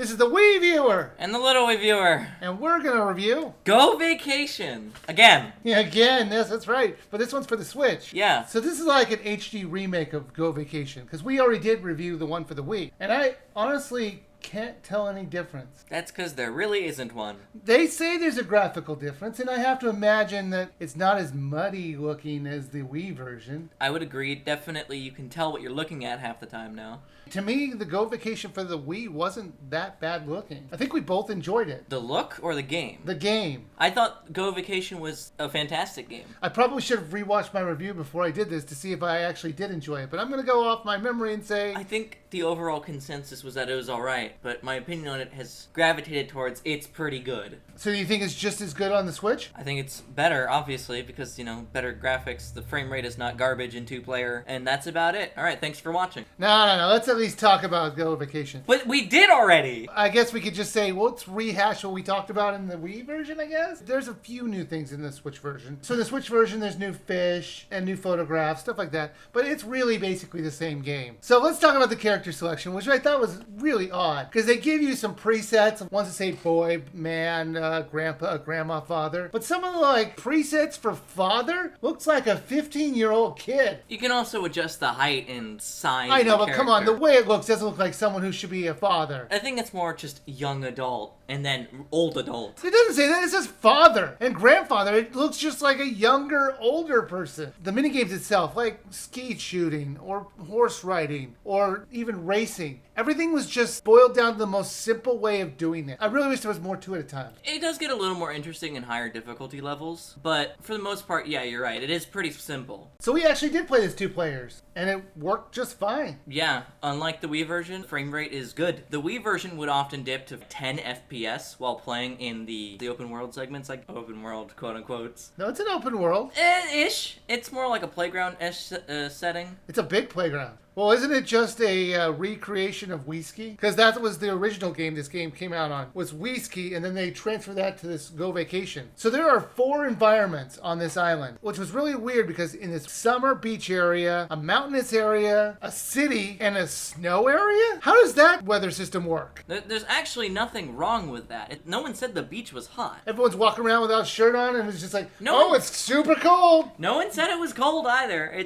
This is the Wiiviewer And the LilWiiviewer. and we're gonna review. Go Vacation. Again. Yeah, again, yes, that's right. But this one's for the Switch. Yeah. So this is like an HD remake of Go Vacation because we already did review the one for the Wii, and I honestly can't tell any difference. That's because there really isn't one. They say there's a graphical difference, and I have to imagine that it's not as muddy looking as the Wii version. I would agree. Definitely you can tell what you're looking at half the time now. To me, the Go Vacation for the Wii wasn't that bad looking. I think we both enjoyed it. The look or the game? The game. I thought Go Vacation was a fantastic game. I probably should have rewatched my review before I did this to see if I actually did enjoy it, but I'm going to go off my memory and say... I think the overall consensus was that it was alright, but my opinion on it has gravitated towards it's pretty good. So you think it's just as good on the Switch? I think it's better, obviously, because, better graphics, the frame rate is not garbage in two-player, and that's about it. Alright, thanks for watching. No. Let's at least talk about Go Vacation. But we did already! I guess we could just say, well, let's rehash what we talked about in the Wii version, I guess? There's a few new things in the Switch version. So in the Switch version, there's new fish and new photographs, stuff like that. But it's really basically the same game. So let's talk about the character selection, which I thought was really odd. Because they give you some presets. Ones that say boy, man, grandpa, grandma, father. But some of the presets for father looks like a 15-year-old kid. You can also adjust the height and size. I know, of the but come on, the character. way it looks doesn't look like someone who should be a father. I think it's more just young adult and then old adult. It doesn't say that. It says father and grandfather. It looks just like a younger, older person. The minigames itself, like skeet shooting or horse riding or even racing, everything was just boiled down to the most simple way of doing it. I really wish there was more to it at times. It does get a little more interesting in higher difficulty levels, but for the most part, yeah, you're right. It is pretty simple. So we actually did play this 2 players, and it worked just fine. Yeah, unlike the Wii version, frame rate is good. The Wii version would often dip to 10 FPS while playing in the open world segments, like open world, quote unquote. No, it's an open world. Ish. It's more like a playground-ish setting. It's a big playground. Well, isn't it just a recreation of Wii-Ski? Because that was the original game this game came out on, was Wii-Ski, and then they transferred that to this Go Vacation. So there are 4 environments on this island, which was really weird because in this summer beach area, a mountainous area, a city, and a snow area? How does that weather system work? There's actually nothing wrong with that. No one said the beach was hot. Everyone's walking around without a shirt on, and it's just like, No. oh, it's super cold! No one said it was cold either.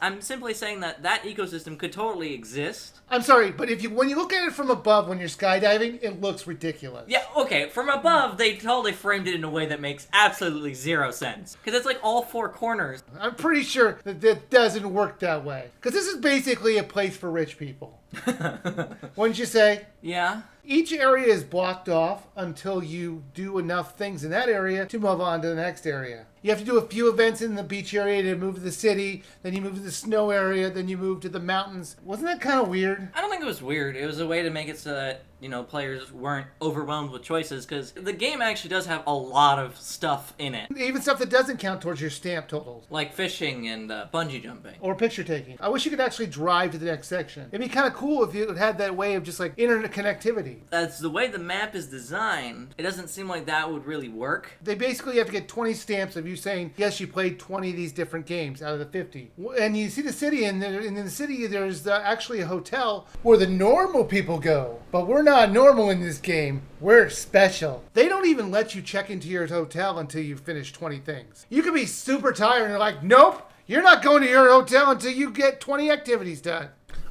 I'm simply saying that ecosystem could totally exist. I'm sorry, but when you look at it from above when you're skydiving, it looks ridiculous. Yeah, okay, from above, they totally framed it in a way that makes absolutely zero sense. Because it's like all 4 corners. I'm pretty sure that doesn't work that way. Because this is basically a place for rich people. Wouldn't you say? Yeah. Each area is blocked off until you do enough things in that area to move on to the next area. You have to do a few events in the beach area to move to the city, then you move to the snow area, then you move to the mountains. Wasn't that kind of weird? I don't think it was weird. It was a way to make it so that, players weren't overwhelmed with choices, because the game actually does have a lot of stuff in it. Even stuff that doesn't count towards your stamp totals. Like fishing and bungee jumping. Or picture taking. I wish you could actually drive to the next section. It'd be kind of cool if you had that way of just internet connectivity. That's the way the map is designed. It doesn't seem like that would really work. They basically have to get 20 stamps of you saying, yes, you played 20 of these different games out of the 50. And you see the city, and in the city there's actually a hotel where the normal people go. But we're not normal in this game. We're special. They don't even let you check into your hotel until you finish 20 things. You could be super tired and you're like, nope, you're not going to your hotel until you get 20 activities done.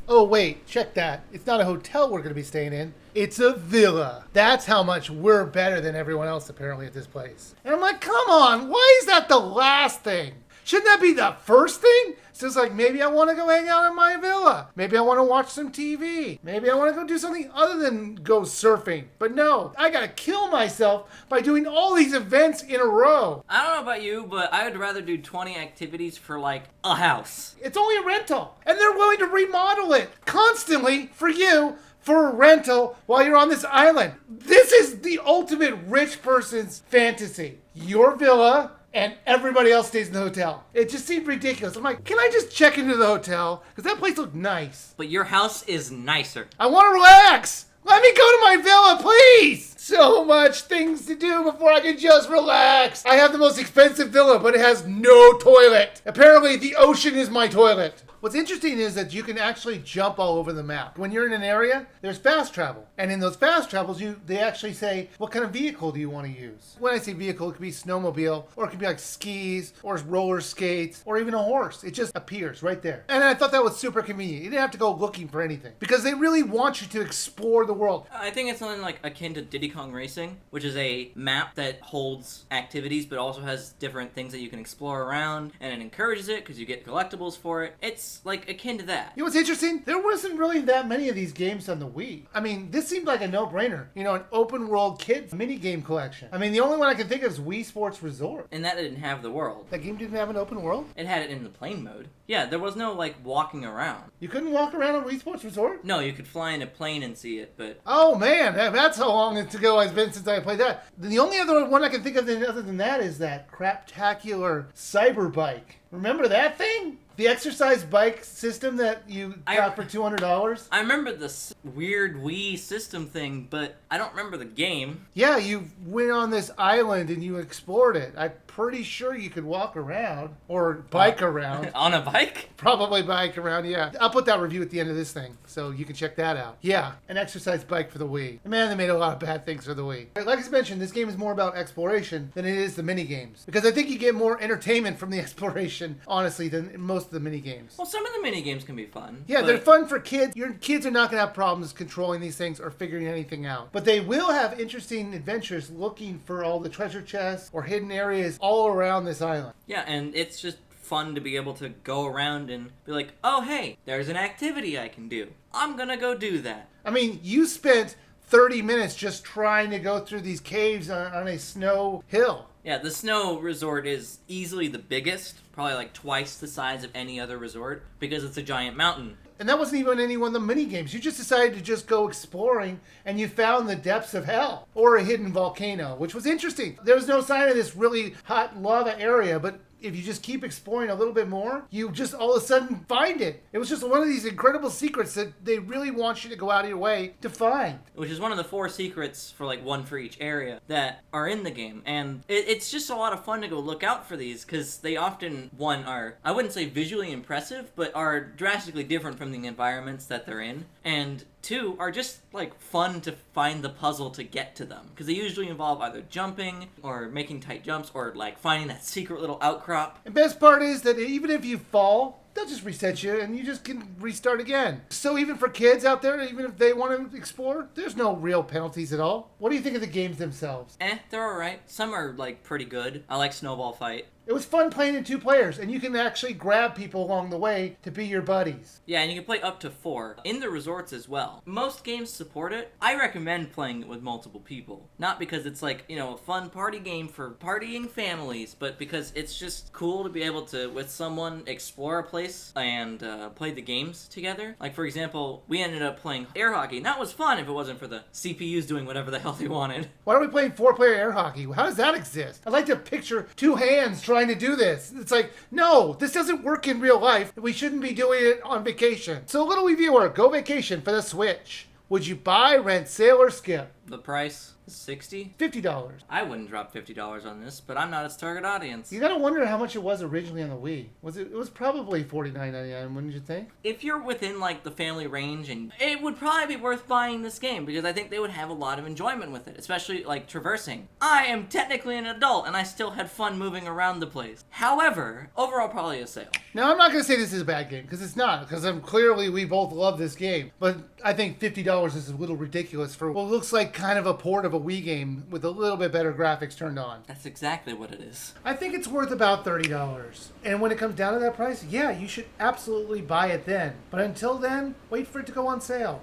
Oh, wait, check that. It's not a hotel we're going to be staying in. It's a villa. That's how much we're better than everyone else, apparently, at this place. And I'm like, come on, why is that the last thing? Shouldn't that be the first thing? So it's like, maybe I want to go hang out in my villa. Maybe I want to watch some TV. Maybe I want to go do something other than go surfing. But no, I got to kill myself by doing all these events in a row. I don't know about you, but I would rather do 20 activities for, a house. It's only a rental. And they're willing to remodel it constantly for you for a rental while you're on this island. This is the ultimate rich person's fantasy. Your villa, and everybody else stays in the hotel. It just seemed ridiculous. I'm like, can I just check into the hotel? Because that place looked nice. But your house is nicer. I want to relax. Let me go to my villa, please. So much things to do before I can just relax. I have the most expensive villa, but it has no toilet. Apparently, the ocean is my toilet. What's interesting is that you can actually jump all over the map. When you're in an area, there's fast travel. And in those fast travels, they actually say, what kind of vehicle do you want to use? When I say vehicle, it could be snowmobile, or it could be like skis, or roller skates, or even a horse. It just appears right there. And I thought that was super convenient. You didn't have to go looking for anything. Because they really want you to explore the world. I think it's something like akin to Diddy Kong Racing, which is a map that holds activities but also has different things that you can explore around, and it encourages it because you get collectibles for it. It's like akin to that. You know what's interesting? There wasn't really that many of these games on the Wii. I mean, this seemed like a no-brainer. You know, an open world kid minigame collection. I mean, the only one I can think of is Wii Sports Resort. And that didn't have the world. That game didn't have an open world? It had it in the plane mode. Yeah, there was no, like, walking around. You couldn't walk around on Wii Sports Resort? No, you could fly in a plane and see it, but... Oh, man, that's how long ago it's been since I played that. The only other one I can think of other than that is that craptacular cyber bike. Remember that thing? The exercise bike system that you got for $200? I remember this weird Wii system thing, but I don't remember the game. Yeah, you went on this island and you explored it. I'm pretty sure you could walk around or bike around. On a bike? Probably bike around, yeah. I'll put that review at the end of this thing, so you can check that out. Yeah, an exercise bike for the Wii. Man, they made a lot of bad things for the Wii. Like I mentioned, this game is more about exploration than it is the mini games. Because I think you get more entertainment from the exploration, honestly, than most of the mini games. Well, some of the mini games can be fun. Yeah, they're fun for kids. Your kids are not going to have problems controlling these things or figuring anything out. But they will have interesting adventures looking for all the treasure chests or hidden areas all around this island. Yeah, and it's just fun to be able to go around and be like, oh, hey, there's an activity I can do. I'm going to go do that. I mean, you spent 30 minutes just trying to go through these caves on a snow hill. Yeah, the snow resort is easily the biggest, probably like twice the size of any other resort, because it's a giant mountain. And that wasn't even any one of the mini games. You just decided to just go exploring, and you found the depths of hell, or a hidden volcano, which was interesting. There was no sign of this really hot lava area, but if you just keep exploring a little bit more, you just all of a sudden find it. It was just one of these incredible secrets that they really want you to go out of your way to find. Which is one of the 4 secrets, for like one for each area, that are in the game. And it's just a lot of fun to go look out for these, because they often, one, are, I wouldn't say visually impressive, but are drastically different from the environments that they're in. And 2, are just like fun to find the puzzle to get to them, because they usually involve either jumping or making tight jumps or like finding that secret little outcrop. And best part is that even if you fall, they'll just reset you and you just can restart again. So even for kids out there, even if they want to explore, there's no real penalties at all. What do you think of the games themselves? They're alright. Some are like pretty good. I like Snowball Fight. It was fun playing in 2 players, and you can actually grab people along the way to be your buddies. Yeah, and you can play up to 4 in the resorts as well. Most games support it. I recommend playing it with multiple people. Not because it's like, you know, a fun party game for partying families, but because it's just cool to be able to, with someone, explore a place and play the games together. Like, for example, we ended up playing air hockey, and that was fun if it wasn't for the CPUs doing whatever the hell they wanted. Why are we playing 4-player air hockey? How does that exist? I'd like to picture 2 hands trying to do this. It's like, no, this doesn't work in real life. We shouldn't be doing it on vacation. So, little Wiiviewer, go vacation for the Switch. Would you buy, rent, sail, or skip? The price is $60? $50. I wouldn't drop $50 on this, but I'm not its target audience. You gotta wonder how much it was originally on the Wii. It was probably $49.99, wouldn't you think? If you're within like the family range, and it would probably be worth buying this game, because I think they would have a lot of enjoyment with it, especially like traversing. I am technically an adult and I still had fun moving around the place. However, overall probably a sale. Now, I'm not gonna say this is a bad game, because it's not, because clearly we both love this game, but I think $50 is a little ridiculous for what looks like kind of a port of a Wii game with a little bit better graphics turned on. That's exactly what it is. I think it's worth about $30. And when it comes down to that price, yeah, you should absolutely buy it then. But until then, wait for it to go on sale.